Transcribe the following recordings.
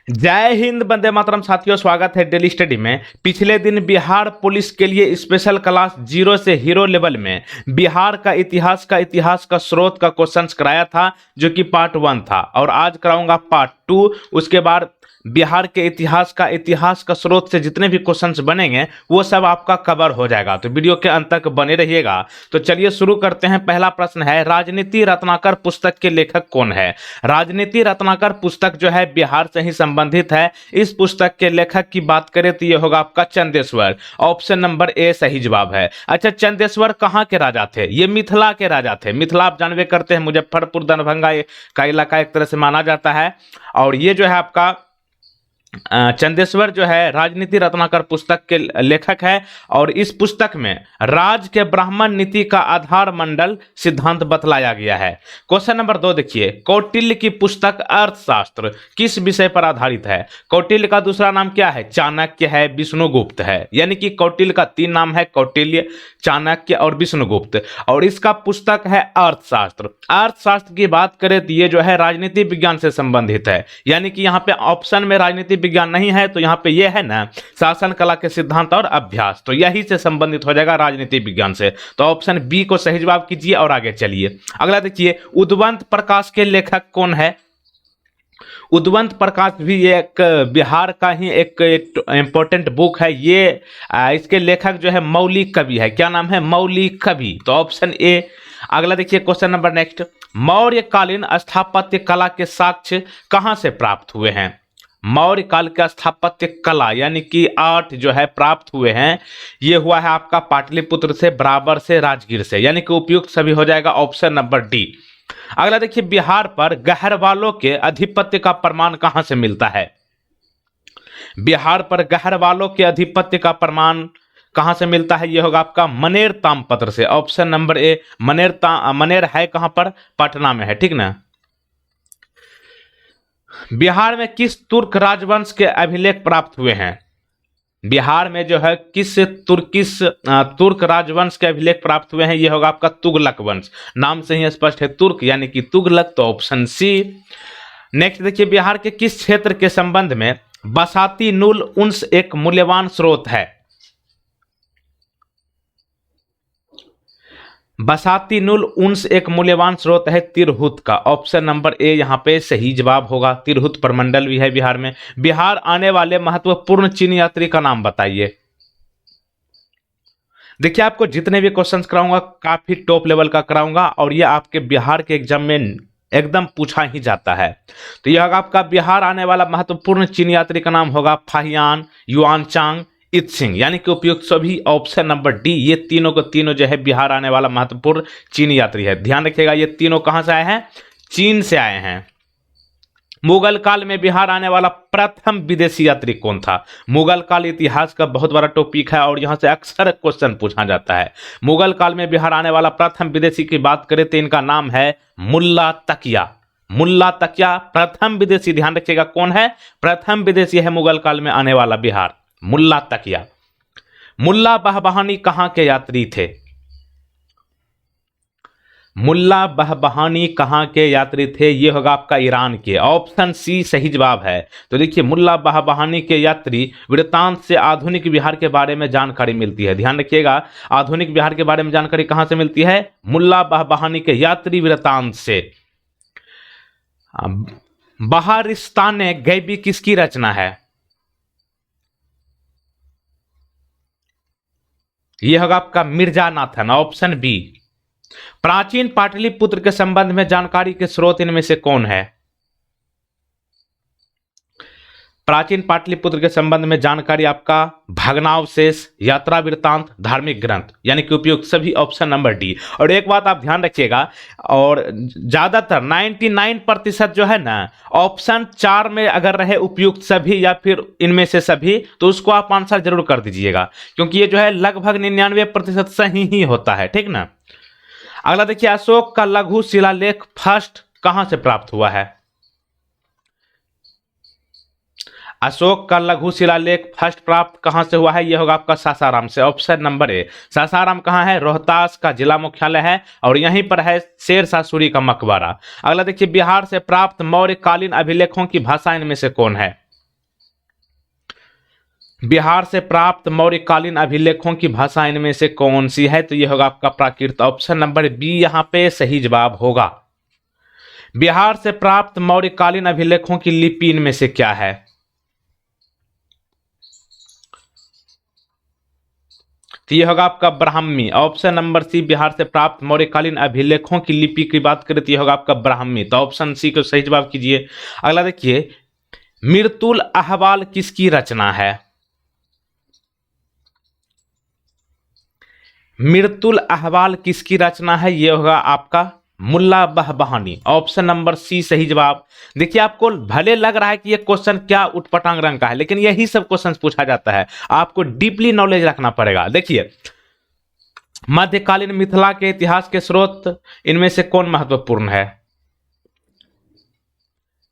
जय हिंद, वंदे मातरम। साथियों, स्वागत है डेली स्टडी में। पिछले दिन बिहार पुलिस के लिए स्पेशल क्लास 0 से हीरो लेवल में बिहार का इतिहास का स्रोत का क्वेश्चंस कराया था, जो कि पार्ट 1 था, और आज कराऊंगा पार्ट 2। उसके बाद बिहार के इतिहास का स्रोत से जितने भी क्वेश्चंस बनेंगे वो सब आपका कवर हो जाएगा, तो वीडियो के अंत तक बने रहिएगा। तो चलिए शुरू करते हैं। पहला प्रश्न है, राजनीति रत्नाकर पुस्तक के लेखक कौन है? राजनीति रत्नाकर पुस्तक जो है बिहार से ही संबंधित है। इस पुस्तक के लेखक की बात करें तो ये होगा आपका चंदेश्वर। ऑप्शन नंबर ए सही जवाब है। अच्छा, चंदेश्वर कहाँ के राजा थे? ये मिथिला के राजा थे। मिथिला आप जानवे करते हैं, मुजफ्फरपुर दरभंगा का इलाका एक तरह से माना जाता है। और ये जो है आपका चंदेश्वर जो है राजनीति रत्नाकर पुस्तक के लेखक है। और इस पुस्तक में राज के ब्राह्मण नीति का आधार मंडल सिद्धांत बतलाया गया है। क्वेश्चन नंबर 2 देखिए, कौटिल्य की पुस्तक अर्थशास्त्र किस विषय पर आधारित है? कौटिल्य का दूसरा नाम क्या है? चाणक्य है, विष्णुगुप्त है। यानी कि कौटिल्य का 3 नाम है, कौटिल्य, चाणक्य और विष्णुगुप्त। और इसका पुस्तक है अर्थशास्त्र। अर्थशास्त्र की बात करें तो ये जो है राजनीति विज्ञान से संबंधित है। यानी कि यहाँ पे ऑप्शन में राजनीति विज्ञान नहीं है, तो यहाँ पे ये है ना शासन कला के सिद्धांत और अभ्यास, तो यही से संबंधित हो जाएगा राजनीति विज्ञान से। तो ऑप्शन बी को सही जवाब कीजिए और आगे चलिए। अगला देखिए, उद्वंत प्रकाश के लेखक कौन है? उद्वंत प्रकाश भी एक बिहार का ही एक इंपॉर्टेंट बुक है। ये इसके लेखक जो है मौलिक कवि है। क्या नाम है? मौलिक कवि। तो ऑप्शन ए। अगला देखिए क्वेश्चन नंबर नेक्स्ट, मौर्यकालीन स्थापत्य कला के साक्ष्य कहां से प्राप्त हुए हैं? मौर्य काल का स्थापत्य कला यानी कि आर्ट जो है प्राप्त हुए हैं, ये हुआ है आपका पाटलिपुत्र से, बराबर से, राजगीर से। यानी कि उपयुक्त सभी हो जाएगा ऑप्शन नंबर डी। अगला देखिए, बिहार पर गहरवालों के आधिपत्य का प्रमाण कहां से मिलता है? बिहार पर गहरवालों के आधिपत्य का प्रमाण कहां से मिलता है? यह होगा आपका मनेर ताम्रपत्र से। Option number A. मनेर है कहां पर? पटना में है, ठीक ना। बिहार में किस तुर्क राजवंश के अभिलेख प्राप्त हुए हैं? बिहार में जो है किस तुर्क राजवंश के अभिलेख प्राप्त हुए हैं? यह होगा आपका तुगलक वंश। नाम से ही स्पष्ट है, तुर्क यानी कि तुगलक, तो ऑप्शन सी। नेक्स्ट देखिए, बिहार के किस क्षेत्र के संबंध में बसाती नूल उन्स एक मूल्यवान स्रोत है? बसाती नूल उन्स एक मूल्यवान स्रोत है तिरहुत का। ऑप्शन नंबर ए यहां पे सही जवाब होगा। तिरहुत प्रमंडल भी है बिहार में। बिहार आने वाले महत्वपूर्ण चीनी यात्री का नाम बताइए। देखिए, आपको जितने भी क्वेश्चंस कराऊंगा काफी टॉप लेवल का कराऊंगा, और ये आपके बिहार के एग्जाम में एकदम पूछा ही जाता है। तो यह आपका बिहार आने वाला महत्वपूर्ण चीनी यात्री का नाम होगा फाहियान युआनचांग इत्सिंग। यानी कि उपयुक्त सभी ऑप्शन नंबर डी। ये तीनों को तीनों जो है बिहार आने वाला महत्वपूर्ण चीनी यात्री है। ध्यान रखिएगा, ये तीनों कहां से आए हैं? चीन से आए हैं। मुगल काल में बिहार आने वाला प्रथम विदेशी यात्री कौन था? मुगल काल इतिहास का बहुत बड़ा टॉपिक है और यहां से अक्सर क्वेश्चन पूछा जाता है। मुगल काल में बिहार आने वाला प्रथम विदेशी की बात करें तो इनका नाम है मुल्ला तकिया। मुल्ला तकिया प्रथम विदेशी। ध्यान रखिएगा, कौन है? प्रथम विदेशी है मुगल काल में आने वाला बिहार, मुल्ला तकिया। मुल्ला बहबहानी कहां के यात्री थे? मुल्ला बहबहानी कहां के यात्री थे? ये होगा आपका ईरान के। ऑप्शन सी सही जवाब है। तो देखिए, मुल्ला बहबहानी के यात्री वृत्तांत से आधुनिक बिहार के बारे में जानकारी मिलती है। ध्यान रखिएगा, आधुनिक बिहार के बारे में जानकारी कहां से मिलती है? मुल्ला बहबहानी के यात्री वृत्तांत से। बहारिस्तान गैबी किसकी रचना है? यह होगा आपका मिर्जानाथन। Option B. प्राचीन पाटलिपुत्र के संबंध में जानकारी के स्रोत इनमें से कौन है? प्राचीन पाटलिपुत्र के संबंध में जानकारी आपका भग्नावशेष, यात्रा वृत्तांत, धार्मिक ग्रंथ। यानी कि उपयुक्त सभी ऑप्शन नंबर डी। और एक बात आप ध्यान रखिएगा, और ज्यादातर 99% जो है ना, ऑप्शन 4 में अगर रहे उपयुक्त सभी या फिर इनमें से सभी, तो उसको आप आंसर जरूर कर दीजिएगा, क्योंकि ये जो है लगभग 99% सही ही होता है, ठीक ना। अगला देखिए, अशोक का लघु शिलालेख फर्स्ट कहां से प्राप्त हुआ है? अशोक का लघु शिलालेख फर्स्ट प्राप्त कहां से हुआ है? यह होगा आपका सासाराम से। Option number A. सासाराम कहां है? रोहतास का जिला मुख्यालय है, और यहीं पर है शेरशाह सूरी का मकबरा। अगला देखिए, बिहार से प्राप्त मौर्यकालीन अभिलेखों की भाषा इनमें से कौन है? बिहार से प्राप्त मौर्यकालीन अभिलेखों की भाषा इनमें से कौन सी है? तो यह होगा आपका प्राकृत। ऑप्शन नंबर बी यहां पे सही जवाब होगा। बिहार से प्राप्त मौर्यकालीन अभिलेखों की लिपि इनमें से क्या है? तो यह होगा आपका Brahmi. Option number C Bihar से प्राप्त मौर्यकालीन अभिलेखों की लिपि की बात करें तो यह होगा आपका ब्राह्मी। तो ऑप्शन सी को सही जवाब कीजिए। अगला देखिए, मिर्तुल अहवाल किसकी रचना है? मिर्तुल अहवाल किसकी रचना है? यह होगा आपका मुल्ला बहबहानी। ऑप्शन नंबर सी सही जवाब। देखिए, आपको भले लग रहा है कि यह क्वेश्चन क्या उटपटांग रंग का है, लेकिन यही सब क्वेश्चन पूछा जाता है। आपको डीपली नॉलेज रखना पड़ेगा। देखिए, मध्यकालीन मिथिला के इतिहास के स्रोत इनमें से कौन महत्वपूर्ण है?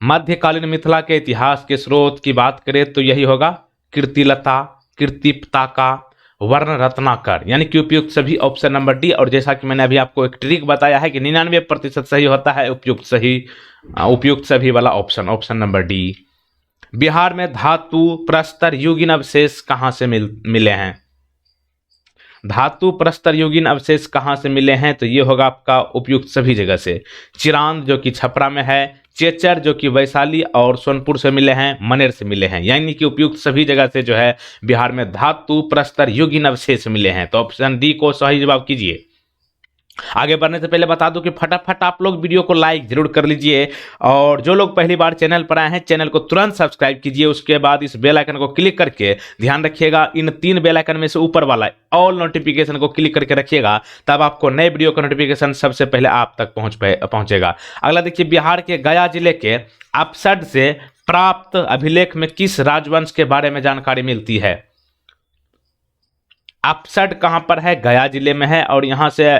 मध्यकालीन मिथिला के इतिहास के स्रोत की बात करें तो यही होगा कीर्तिलता, कीर्तिपताका, वर्ण रत्नाकर, यानी कि उपयुक्त सभी ऑप्शन नंबर डी। और जैसा कि मैंने अभी आपको एक ट्रिक बताया है कि 99% सही होता है उपयुक्त सभी वाला ऑप्शन नंबर डी। बिहार में धातु प्रस्तर युगीन अवशेष कहां से मिले हैं? धातु प्रस्तर युगीन अवशेष कहां से मिले हैं? तो ये होगा आपका उपयुक्त सभी जगह से। चिरांद जो कि छपरा में है, चेचर जो कि वैशाली और सोनपुर से मिले हैं, मनेर से मिले हैं, यानी कि उपयुक्त सभी जगह से जो है बिहार में धातु प्रस्तर युगीन अवशेष मिले हैं। तो ऑप्शन डी को सही जवाब कीजिए। आगे बढ़ने से पहले बता दूं कि फटाफट आप लोग वीडियो को लाइक जरूर कर लीजिए, और जो लोग पहली बार चैनल पर आए हैं चैनल को तुरंत सब्सक्राइब कीजिए। उसके बाद इस बेल आइकन को क्लिक करके ध्यान रखिएगा, इन 3 बेल आइकन में से ऊपर वाला ऑल नोटिफिकेशन को क्लिक करके रखिएगा, तब आपको नए वीडियो का नोटिफिकेशन सबसे पहले आप तक पहुंचेगा। अगला देखिए, बिहार के गया जिले के अपसड से प्राप्त अभिलेख में किस राजवंश के बारे में जानकारी मिलती है? अपसड कहां पर है? गया जिले में है, और यहां से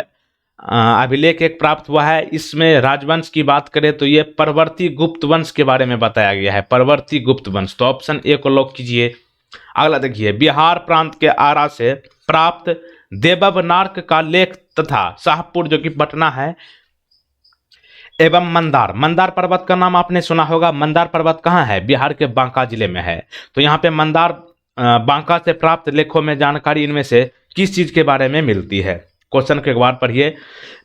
अभिलेख एक प्राप्त हुआ है। इसमें राजवंश की बात करें तो ये परवर्ती गुप्त वंश के बारे में बताया गया है, परवर्ती गुप्त वंश। तो ऑप्शन ए को लॉक कीजिए। अगला देखिए, बिहार प्रांत के आरा से प्राप्त देवबनार्क का लेख तथा शाहपुर जो कि पटना है, एवं मंदार, मंदार पर्वत का नाम आपने सुना होगा। मंदार पर्वत कहाँ है? बिहार के बांका जिले में है। तो यहाँ पे मंदार बांका से प्राप्त लेखों में जानकारी इनमें से किस चीज के बारे में मिलती है? क्वेश्चन के एक बार पढ़िए।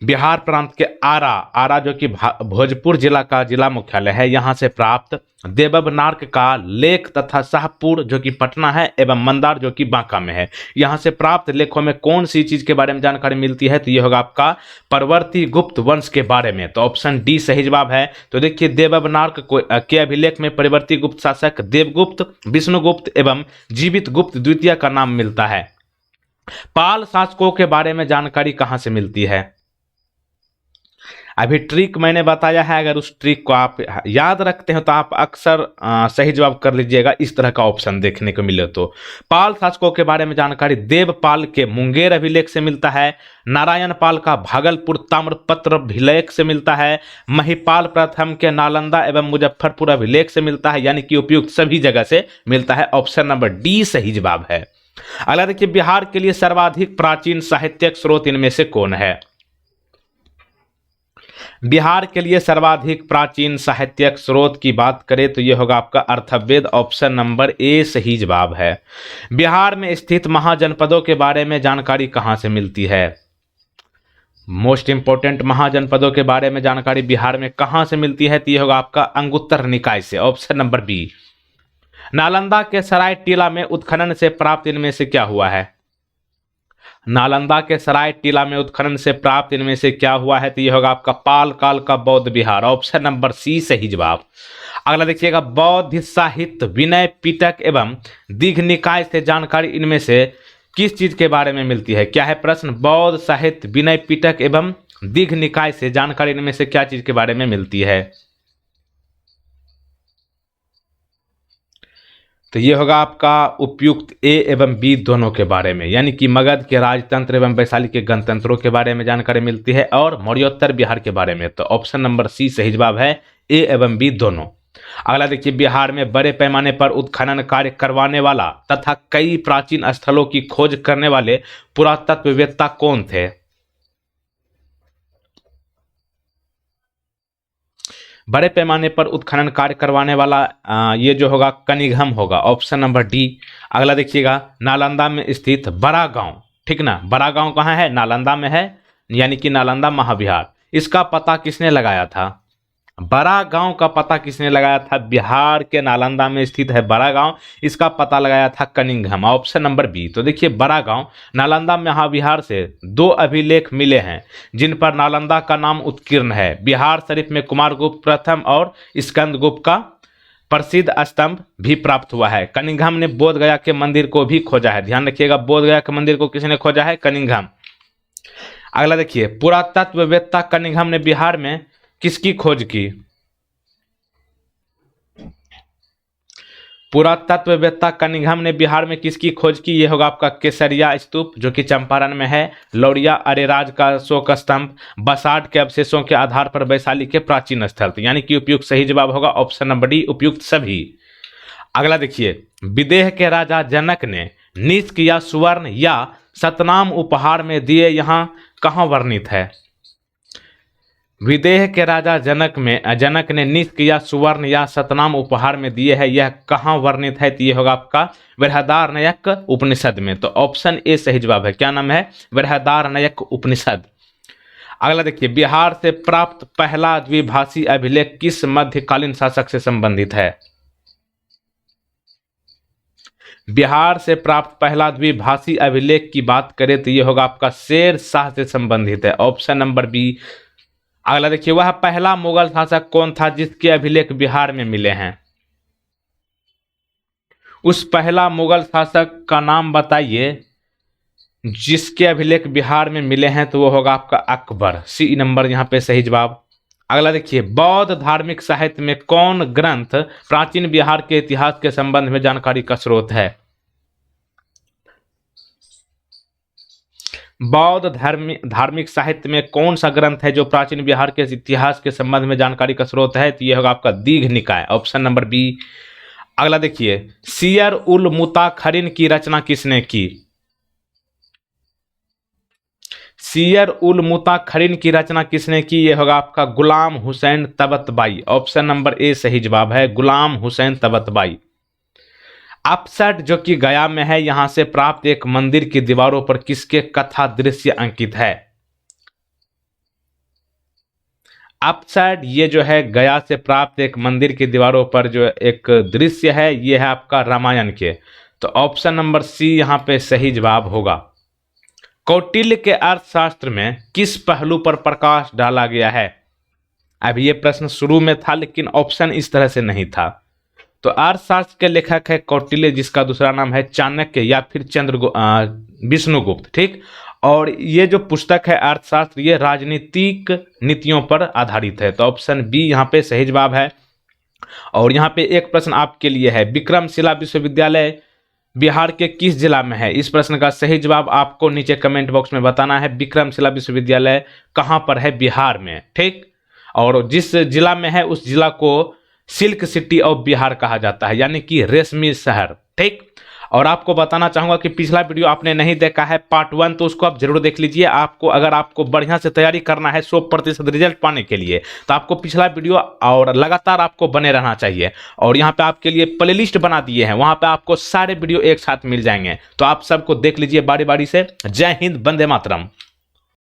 बिहार प्रांत के आरा, आरा जो कि भोजपुर जिला का जिला मुख्यालय है, यहाँ से प्राप्त देवबनार्क का लेख तथा शाहपुर जो कि पटना है, एवं मंदार जो कि बांका में है, यहाँ से प्राप्त लेखों में कौन सी चीज के बारे में जानकारी मिलती है? तो ये होगा आपका परवर्ती गुप्त वंश के बारे में। तो ऑप्शन डी सही जवाब है। तो देखिए, देवबनार्क के अभिलेख में परवर्ती गुप्त शासक देवगुप्त, विष्णुगुप्त एवं जीवित गुप्त द्वितीय का नाम मिलता है। पाल शासकों के बारे में जानकारी कहां से मिलती है? अभी ट्रिक मैंने बताया है, अगर उस ट्रिक को आप याद रखते हैं तो आप अक्सर सही जवाब कर लीजिएगा, इस तरह का ऑप्शन देखने को मिले तो। पाल शासकों के बारे में जानकारी देवपाल के मुंगेर अभिलेख से मिलता है, नारायण पाल का भागलपुर ताम्रपत्र अभिलेख से मिलता है, महिपाल प्रथम के नालंदा एवं मुजफ्फरपुर अभिलेख से मिलता है, यानी कि उपयुक्त सभी जगह से मिलता है। ऑप्शन नंबर डी सही जवाब है। अगला देखिए, बिहार के लिए सर्वाधिक प्राचीन साहित्यिक स्रोत इनमें से कौन है? बिहार के लिए सर्वाधिक प्राचीन साहित्यिक स्रोत की बात करें तो यह होगा आपका अर्थवेद। ऑप्शन नंबर ए सही जवाब है। बिहार में स्थित महाजनपदों के बारे में जानकारी कहां से मिलती है? मोस्ट इंपोर्टेंट, महाजनपदों के बारे में जानकारी बिहार में कहां से मिलती है? तो यह होगा आपका अंगुत्तर निकाय से। Option number B. नालंदा के सराय टीला में उत्खनन से प्राप्त इनमें से क्या हुआ है? नालंदा के सराय टीला में उत्खनन से प्राप्त इनमें से क्या हुआ है? तो यह होगा आपका पाल काल का बौद्ध विहार। ऑप्शन नंबर सी सही जवाब। अगला देखिएगा, बौद्ध साहित्य विनय पिटक एवं दीघ निकाय से जानकारी इनमें से किस चीज के बारे में मिलती है? क्या है प्रश्न? बौद्ध साहित्य विनय पिटक एवं दीघ निकाय से जानकारी इनमें से क्या चीज के बारे में मिलती है? तो ये होगा आपका उपयुक्त ए एवं बी दोनों के बारे में, यानी कि मगध के राजतंत्र एवं वैशाली के गणतंत्रों के बारे में जानकारी मिलती है, और मौर्योत्तर बिहार के बारे में। तो ऑप्शन नंबर सी सही जवाब है, ए एवं बी दोनों। अगला देखिए, बिहार में बड़े पैमाने पर उत्खनन कार्य करवाने वाला तथा कई प्राचीन स्थलों की खोज करने वाले पुरातत्ववेत्ता कौन थे? बड़े पैमाने पर उत्खनन कार्य करवाने वाला ये जो होगा कनिघम होगा, ऑप्शन नंबर डी। अगला देखिएगा, नालंदा में स्थित बड़ा गांव, ठीक ना, बड़ा गांव कहाँ है, नालंदा में है, यानी कि नालंदा महाविहार। इसका पता किसने लगाया था, बड़ा गांव का पता किसने लगाया था, बिहार के नालंदा में स्थित है बड़ा गांव, इसका पता लगाया था कनिंघम, ऑप्शन नंबर बी। तो देखिए बड़ा गांव नालंदा महाविहार से 2 अभिलेख मिले हैं जिन पर नालंदा का नाम उत्कीर्ण है। बिहार शरीफ में कुमारगुप्त प्रथम और स्कंदगुप्त का प्रसिद्ध स्तंभ भी प्राप्त हुआ है। कनिंघम ने बोध गया के मंदिर को भी खोजा है, ध्यान रखिएगा, बोध गया के मंदिर को किसने खोजा है, कनिंघम। अगला देखिए, पुरातत्ववेत्ता कनिंघम ने बिहार में किसकी खोज की, पुरातत्ववेत्ता कनिंघम ने बिहार में किसकी खोज की, ये होगा आपका केसरिया स्तूप जो कि चंपारण में है, लौरिया अरेराज का अशोक स्तंभ, बसाड के अवशेषों के आधार पर वैशाली के प्राचीन स्थल, यानी कि उपयुक्त सही जवाब होगा ऑप्शन नंबर डी, उपयुक्त सभी। अगला देखिए, विदेह के राजा जनक ने निष्क या सुवर्ण या सतनाम उपहार में दिए, यहाँ कहाँ वर्णित है, विदेह के राजा जनक ने निष्क या सुवर्ण या सतनाम उपहार में दिए है, यह कहाँ वर्णित है, तो ये होगा आपका बृहदारण्यक उपनिषद में। तो ऑप्शन ए सही जवाब है, क्या नाम है, बृहदारण्यक उपनिषद। अगला देखिए, बिहार से प्राप्त पहला द्विभाषी अभिलेख किस मध्यकालीन शासक से संबंधित है, बिहार से प्राप्त पहला द्विभाषी अभिलेख की बात करें तो ये होगा आपका शेर शाह से संबंधित है, ऑप्शन नंबर बी। अगला देखिए, वह पहला मुगल शासक कौन था जिसके अभिलेख बिहार में मिले हैं, उस पहला मुगल शासक का नाम बताइए जिसके अभिलेख बिहार में मिले हैं, तो वो होगा आपका अकबर, सी नंबर यहाँ पे सही जवाब। अगला देखिए, बौद्ध धार्मिक साहित्य में कौन ग्रंथ प्राचीन बिहार के इतिहास के संबंध में जानकारी का स्रोत है, बौद्ध धार्मिक साहित्य में कौन सा ग्रंथ है जो प्राचीन बिहार के इतिहास के संबंध में जानकारी का स्रोत है, तो यह होगा आपका दीघ निकाय, ऑप्शन नंबर बी। अगला देखिए, सियर उल मुताखरिन की रचना किसने की, सियर उल मुताखरिन की रचना किसने की, यह होगा आपका Ghulam Hussain तबतबाई, option number A सही जवाब है, गुलाम हुसैन तबतबाई। अपसट जो कि गया में है, यहां से प्राप्त एक मंदिर की दीवारों पर किसके कथा दृश्य अंकित है, अपसाइड ये जो है गया से प्राप्त एक मंदिर की दीवारों पर जो एक दृश्य है, ये है आपका रामायण के, तो ऑप्शन नंबर सी यहां पे सही जवाब होगा। कौटिल्य के अर्थशास्त्र में किस पहलू पर प्रकाश डाला गया है, अब ये प्रश्न शुरू में था लेकिन ऑप्शन इस तरह से नहीं था। तो अर्थशास्त्र के लेखक है कौटिल्य, जिसका दूसरा नाम है चाणक्य या फिर विष्णुगुप्त, ठीक। और ये जो पुस्तक है अर्थशास्त्र, ये राजनीतिक नीतियों पर आधारित है, तो ऑप्शन बी यहाँ पे सही जवाब है। और यहाँ पे एक प्रश्न आपके लिए है, विक्रमशिला विश्वविद्यालय बिहार के किस जिला में है, इस प्रश्न का सही जवाब आपको नीचे कमेंट बॉक्स में बताना है। विक्रमशिला विश्वविद्यालय कहाँ पर है, बिहार में, ठीक। और जिस जिला में है उस जिला को सिल्क सिटी ऑफ बिहार कहा जाता है, यानी कि रेशमी शहर, ठीक। और आपको बताना चाहूंगा कि पिछला वीडियो आपने नहीं देखा है पार्ट 1, तो उसको आप जरूर देख लीजिए। आपको अगर आपको बढ़िया से तैयारी करना है 100% रिजल्ट पाने के लिए, तो आपको पिछला वीडियो और लगातार आपको बने रहना चाहिए। और यहाँ पे आपके लिए प्लेलिस्ट बना दिए हैं, वहां पे आपको सारे वीडियो एक साथ मिल जाएंगे, तो आप सबको देख लीजिए बारी बारी से। जय हिंद, वंदे मातरम।